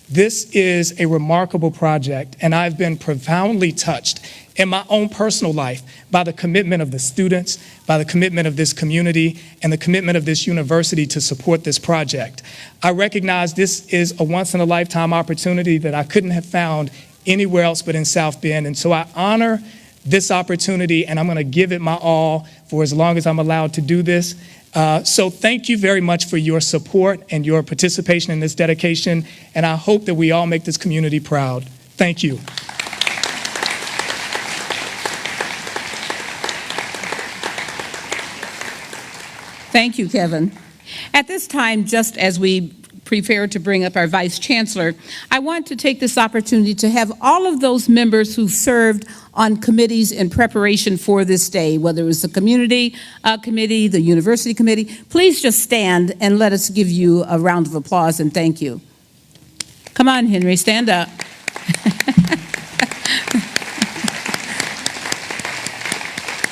This is a remarkable project, and I've been profoundly touched in my own personal life by the commitment of the students, by the commitment of this community, and the commitment of this university to support this project. I recognize this is a once-in-a-lifetime opportunity that I couldn't have found anywhere else but in South Bend, and so I honor this opportunity, and I'm going to give it my all for as long as I'm allowed to do this. So thank you very much for your support and your participation in this dedication, and I hope that we all make this community proud. Thank you. Thank you, Kevin. At this time, just as we prepare to bring up our Vice Chancellor, I want to take this opportunity to have all of those members who served on committees in preparation for this day, whether it was the community committee, the university committee, please just stand and let us give you a round of applause and thank you. Come on, Henry, stand up.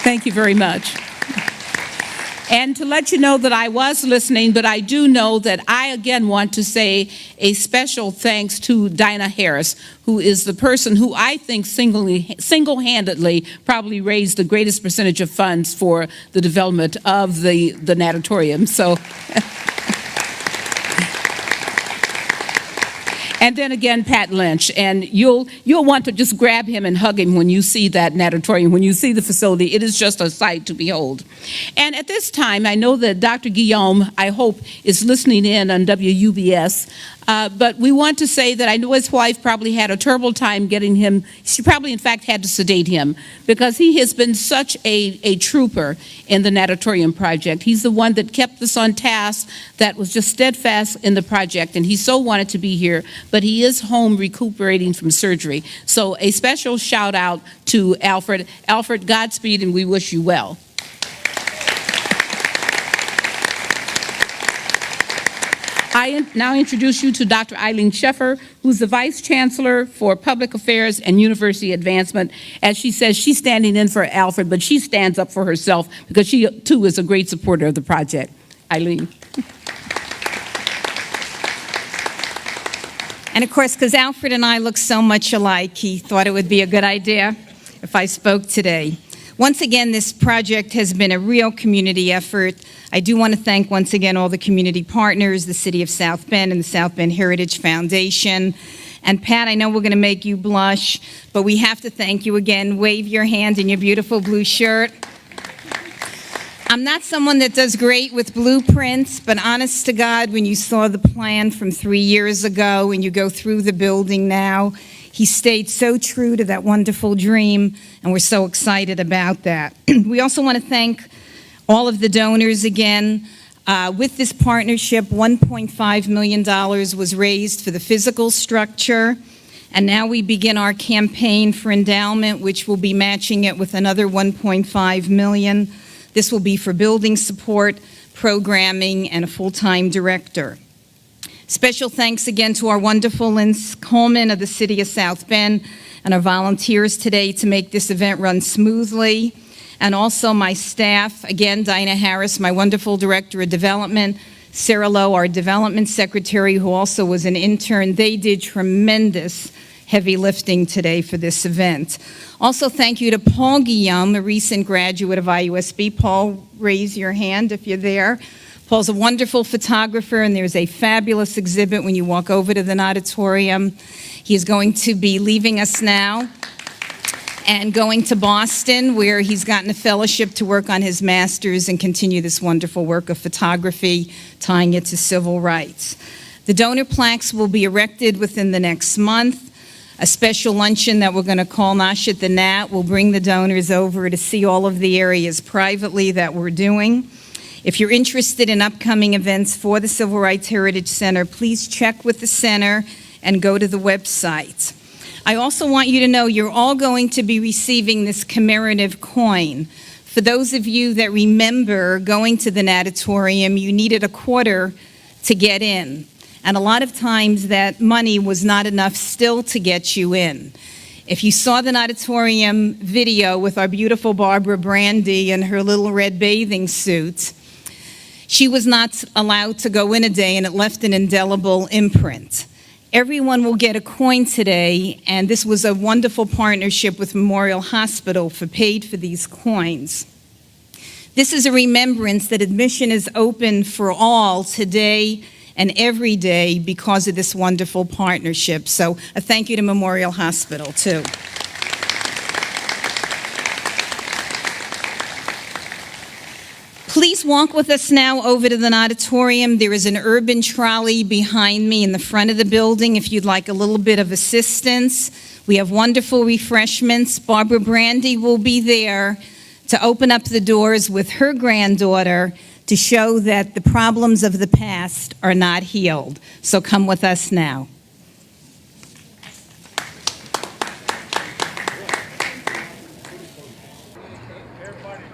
Thank you very much. And to let you know that I was listening, but I do know that I again want to say a special thanks to Dinah Harris, who is the person who I think single-handedly probably raised the greatest percentage of funds for the development of the natatorium. So. And then again, Pat Lynch, and you'll want to just grab him and hug him when you see that natatorium, when you see the facility. It is just a sight to behold. And at this time, I know that Dr. Guillaume, I hope, is listening in on WUBS, but we want to say that I know his wife probably had a terrible time getting him. She probably, in fact, had to sedate him because he has been such a trooper in the natatorium project. He's the one that kept us on task, that was just steadfast in the project, and he so wanted to be here, but he is home recuperating from surgery. So a special shout out to Alfred. Alfred, Godspeed, and we wish you well. I now introduce you to Dr. Eileen Sheffer, who's the Vice Chancellor for Public Affairs and University Advancement. As she says, she's standing in for Alfred, but she stands up for herself because she, too, is a great supporter of the project. Eileen. And of course, because Alfred and I look so much alike, he thought it would be a good idea if I spoke today. Once again, this project has been a real community effort. I do want to thank once again all the community partners, the City of South Bend and the South Bend Heritage Foundation. And Pat, I know we're going to make you blush, but we have to thank you again. Wave your hand in your beautiful blue shirt. I'm not someone that does great with blueprints, but honest to God, when you saw the plan from 3 years ago and you go through the building now, he stayed so true to that wonderful dream, and we're so excited about that. We also want to thank all of the donors again. With this partnership, $1.5 million was raised for the physical structure, and now we begin our campaign for endowment, which will be matching it with another $1.5 million. This will be for building support, programming, and a full-time director. Special thanks again to our wonderful Lynn Coleman of the City of South Bend and our volunteers today to make this event run smoothly. And also my staff, again, Dinah Harris, my wonderful Director of Development, Sarah Lowe, our Development Secretary, who also was an intern. They did tremendous heavy lifting today for this event. Also, thank you to Paul Guillaume, a recent graduate of IUSB. Paul, raise your hand if you're there. Paul's a wonderful photographer, and there's a fabulous exhibit when you walk over to the natatorium. He is going to be leaving us now and going to Boston, where he's gotten a fellowship to work on his master's and continue this wonderful work of photography, tying it to civil rights. The donor plaques will be erected within the next month. A special luncheon that we're going to call Nosh at the Nat will bring the donors over to see all of the areas privately that we're doing. If you're interested in upcoming events for the Civil Rights Heritage Center, please check with the center and go to the website. I also want you to know you're all going to be receiving this commemorative coin. For those of you that remember going to the natatorium, you needed a quarter to get in. And a lot of times that money was not enough still to get you in. If you saw the natatorium video with our beautiful Barbara Brandy in her little red bathing suit, she was not allowed to go in a day, and it left an indelible imprint. Everyone will get a coin today, and this was a wonderful partnership with Memorial Hospital for paid for these coins. This is a remembrance that admission is open for all today and every day because of this wonderful partnership. So a thank you to Memorial Hospital, too. Please walk with us now over to the natatorium. There is an urban trolley behind me in the front of the building if you'd like a little bit of assistance. We have wonderful refreshments. Barbara Brandy will be there to open up the doors with her granddaughter to show that the problems of the past are not healed. So come with us now.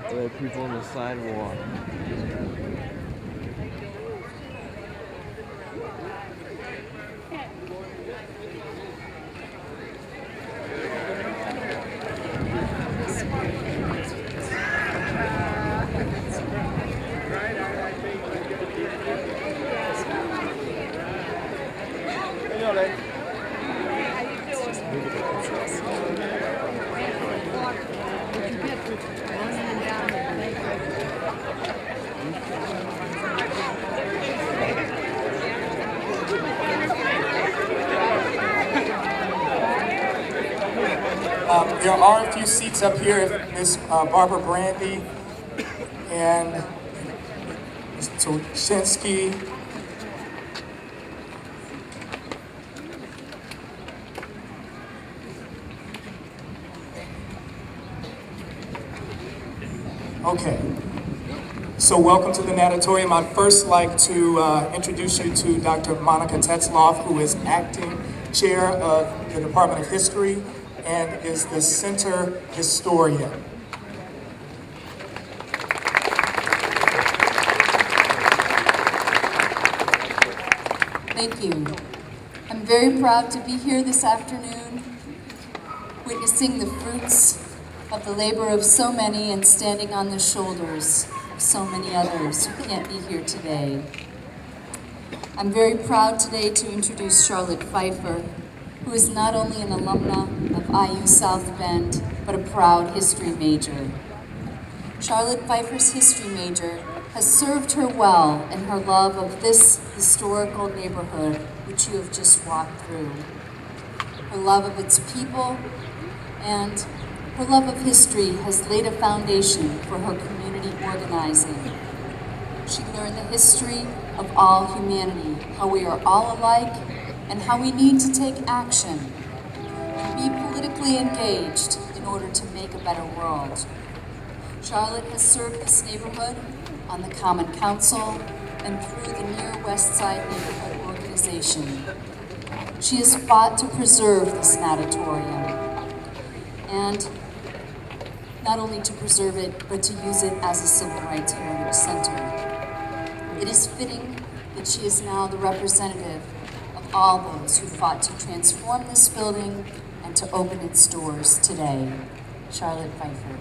There are people on the sidewalk. There are a few seats up here. Miss Barbara Brandy and Mr. Shinsky. Okay. So welcome to the natatorium. I'd first like to introduce you to Dr. Monica Tetzloff, who is acting chair of the Department of History and is the center historian. Thank you. I'm very proud to be here this afternoon, witnessing the fruits of the labor of so many and standing on the shoulders of so many others who can't be here today. I'm very proud today to introduce Charlotte Pfeiffer, who is not only an alumna of IU South Bend, but a proud history major. Charlotte Pfeiffer's history major has served her well in her love of this historical neighborhood, which you have just walked through. Her love of its people and her love of history has laid a foundation for her community organizing. She learned the history of all humanity, how we are all alike, and how we need to take action and be politically engaged in order to make a better world. Charlotte has served this neighborhood on the Common Council and through the Near West Side Neighborhood Organization. She has fought to preserve this natatorium, and not only to preserve it, but to use it as a civil rights heritage center. It is fitting that she is now the representative of all those who fought to transform this building and to open its doors today. Charlotte Pfeiffer.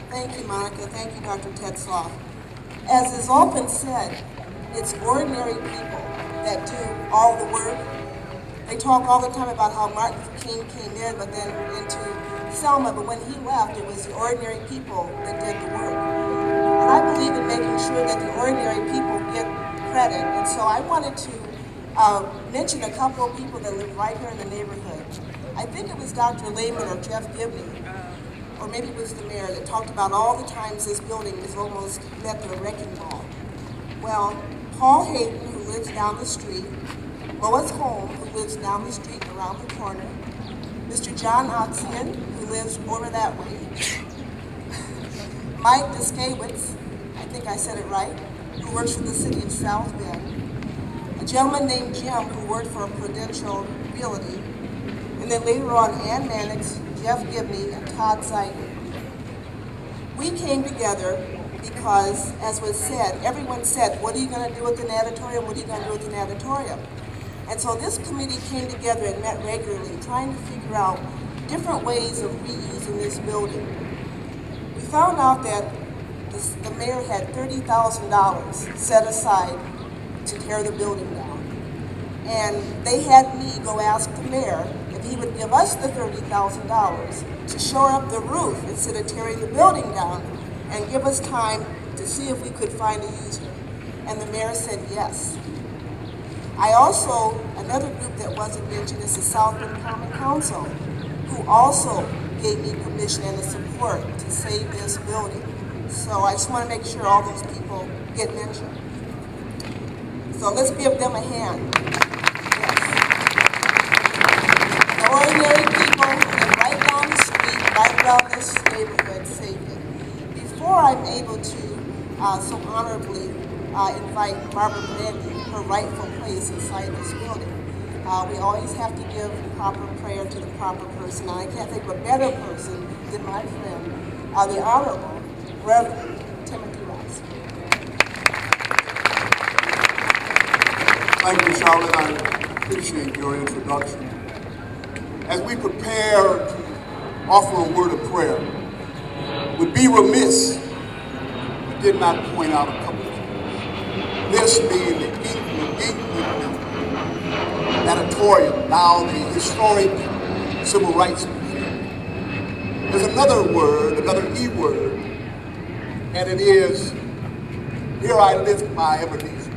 Thank you, Monica. Thank you, Dr. Tetzlaff. As is often said, it's ordinary people that do all the work. They talk all the time about how Martin Luther King came in, but then into Selma, but when he left, it was the ordinary people that did the work. And I believe in making sure that the ordinary people get credit, and so I wanted to mention a couple of people that live right here in the neighborhood. I think it was Dr. Lehman or Jeff Gibney, or maybe it was the mayor, that talked about all the times this building has almost met the wrecking ball. Well, Paul Hayden, who lives down the street, Lois Holm, who lives down the street around the corner, Mr. John Oxian, who lives over that way, Mike Diskowitz, I think I said it right, who works for the city of South Bend, a gentleman named Jim who worked for Prudential Realty, and then later on Ann Mannix, Jeff Gibney, and Todd Zeidman. We came together because, as was said, everyone said, what are you going to do with the natatorium? What are you going to do with the natatorium? And so this committee came together and met regularly, trying to figure out different ways of reusing this building. We found out that the mayor had $30,000 set aside to tear the building down. And they had me go ask the mayor if he would give us the $30,000 to shore up the roof instead of tearing the building down, and give us time to see if we could find a user. And the mayor said yes. I also, another group that wasn't mentioned is the South Bend Common Council, who also gave me permission and the support to save this building. So I just want to make sure all those people get mentioned. So let's give them a hand. Yes. The ordinary people who live right down the street, right around this neighborhood, saved it. Before I'm able to so honorably invite Barbara Brandy, her rightful place inside this building, we always have to give proper prayer to the proper person. And I can't think of a better person than my friend, the Honorable Reverend Timothy Rice. Thank you, Charlotte. I appreciate your introduction. As we prepare to offer a word of prayer, would be remiss if we did not point out a couple of things. This being the Engman Natatorium, now the historic civil rights museum. There's another word, another E word, and it is, here I lift my Ebenezer.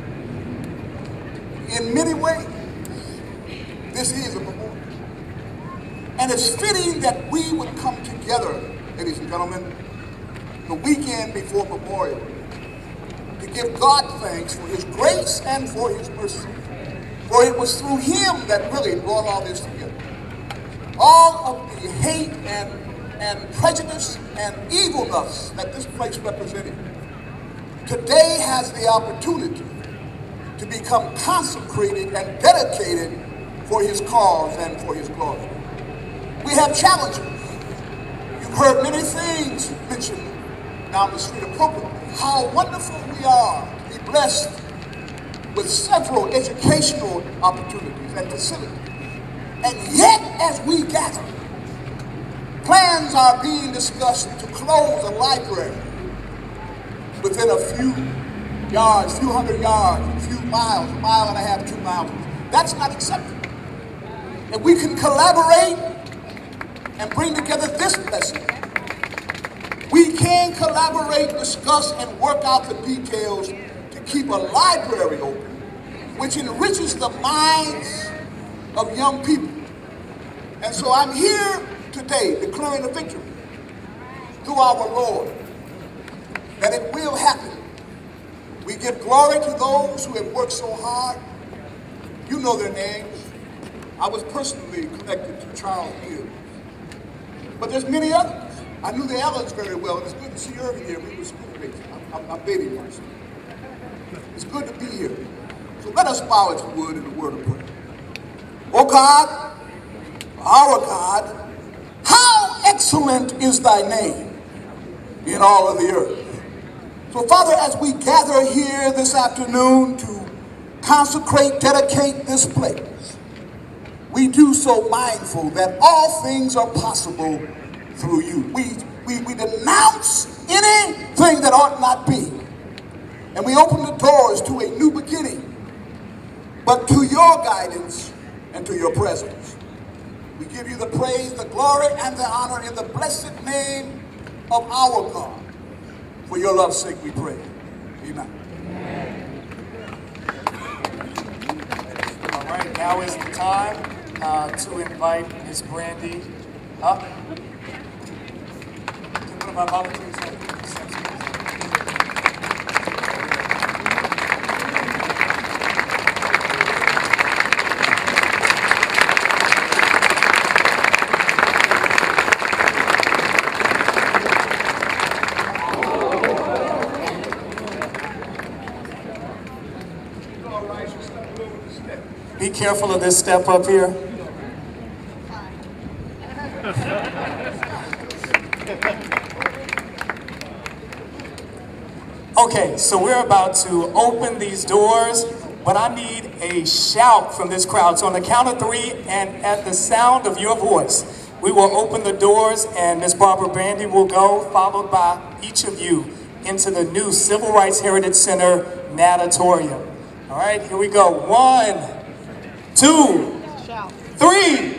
In many ways, this is a memorial. And it's fitting that we would come together, ladies and gentlemen, the weekend before Memorial, to give God thanks for his grace and for his mercy. For it was through him that really brought all this together. All of the hate and prejudice and evilness that this place represented today has the opportunity to become consecrated and dedicated for his cause and for his glory. We have challenges. You've heard many things mentioned down the street appropriately. How wonderful we are to be blessed with several educational opportunities and facilities. And yet, as we gather, plans are being discussed to close a library within a few yards, few hundred yards, a few miles, a mile and a half, 2 miles. That's not acceptable. If we can collaborate and bring together this blessing, we can collaborate, discuss, and work out the details to keep a library open, which enriches the minds of young people. And so I'm here today declaring a victory through our Lord, that it will happen. We give glory to those who have worked so hard. You know their names. I was personally connected to Charles Gibbs. But there's many others. I knew the Allens very well, and it's good to see Irving here. We were schoolmates. I'm baby person. It's good to be here. So let us bow, if you would, in a word of prayer. Oh God, our God, how excellent is thy name in all of the earth. So Father, as we gather here this afternoon to consecrate, dedicate this place, we do so mindful that all things are possible through you. We denounce anything that ought not be. And we open the doors to a new beginning, but to your guidance and to your presence. We give you the praise, the glory, and the honor in the blessed name of our God. For your love's sake we pray. Amen. All right, now is the time to invite Ms. Brandy up. One of our volunteers. Be careful of this step up here. Okay, so we're about to open these doors, but I need a shout from this crowd. So on the count of 3 and at the sound of your voice, we will open the doors and Ms. Barbara Brandy will go, followed by each of you into the new Civil Rights Heritage Center Natatorium. All right, here we go. 1, 2, 3.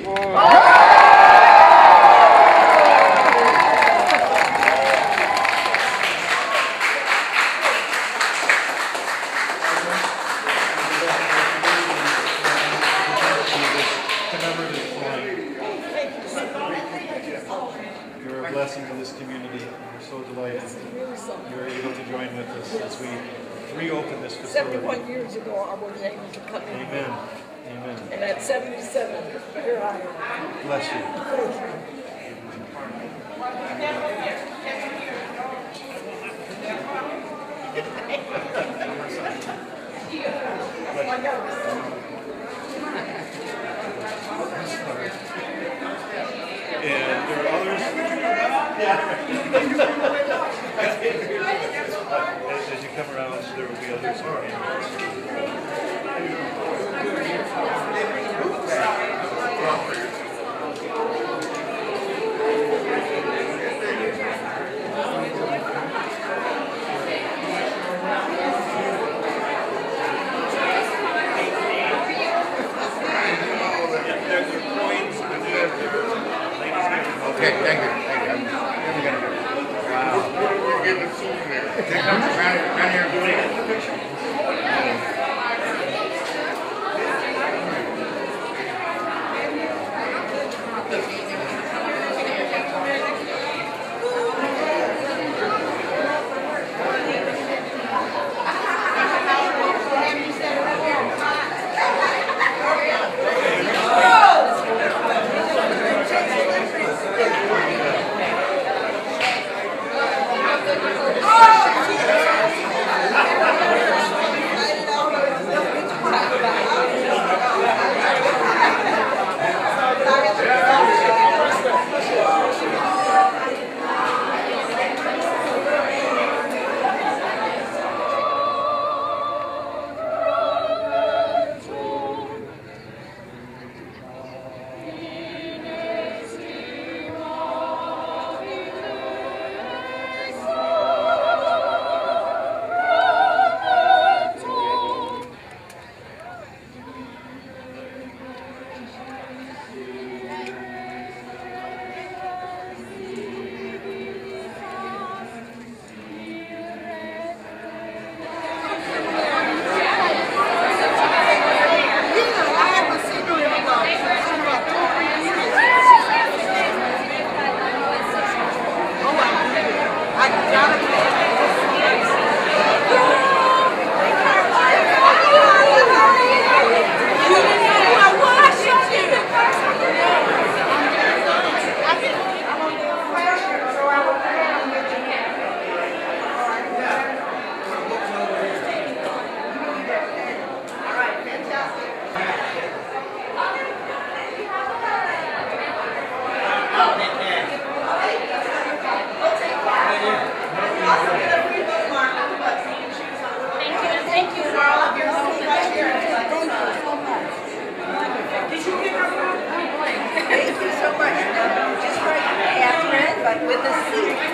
You're a blessing to this community. We're so delighted you're able to join with us as we reopen this facility. 71 years ago, I was able to come in. Amen. Amen. And at 77, here I am. Bless you. Thank you. And there are others. As you come around, there will be others. Okay, thank you. Wow. We're getting a souvenir. Around here doing it. but with the C. Yeah,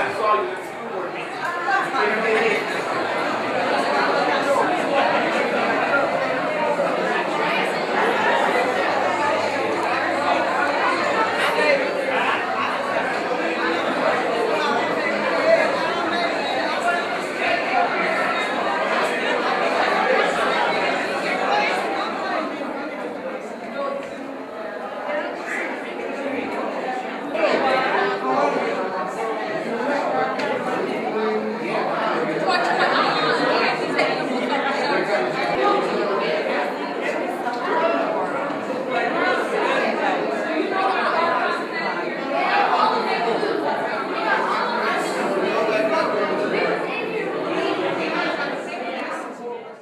I saw you at the school board meeting.